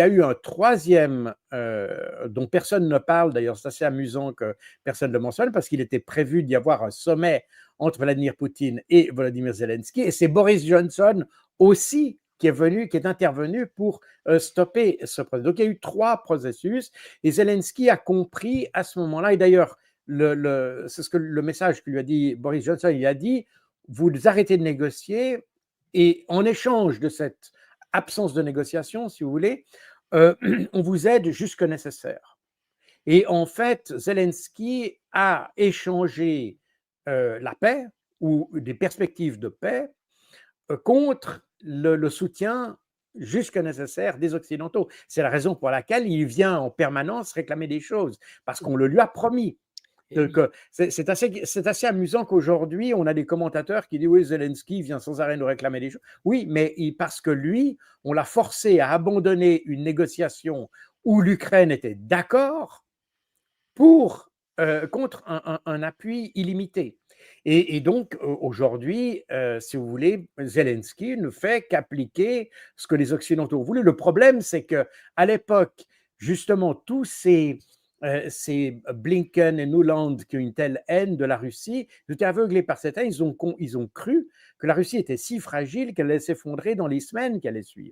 Il y a eu un troisième dont personne ne parle, d'ailleurs c'est assez amusant que personne ne le mentionne, parce qu'il était prévu d'y avoir un sommet entre Vladimir Poutine et Volodymyr Zelensky, et c'est Boris Johnson aussi qui est intervenu pour stopper ce processus. Donc il y a eu 3 processus, et Zelensky a compris à ce moment-là, et d'ailleurs c'est ce que le message que lui a dit Boris Johnson, il a dit, vous arrêtez de négocier, et en échange de cette absence de négociation, si vous voulez, on vous aide jusque nécessaire. Et en fait, Zelensky a échangé la paix ou des perspectives de paix contre le soutien jusque nécessaire des Occidentaux. C'est la raison pour laquelle il vient en permanence réclamer des choses, parce qu'on le lui a promis. Et oui. C'est assez amusant qu'aujourd'hui, on a des commentateurs qui disent oui, Zelensky vient sans arrêt nous réclamer des choses. Oui, mais parce que lui, on l'a forcé à abandonner une négociation où l'Ukraine était d'accord contre un appui illimité. Et donc, aujourd'hui, si vous voulez, Zelensky ne fait qu'appliquer ce que les Occidentaux ont voulu. Le problème, c'est qu'à l'époque, justement, tous ces Blinken et Nuland qui ont une telle haine de la Russie, ils étaient aveuglés par cette haine, ils ont cru que la Russie était si fragile qu'elle allait s'effondrer dans les semaines qui allaient suivre.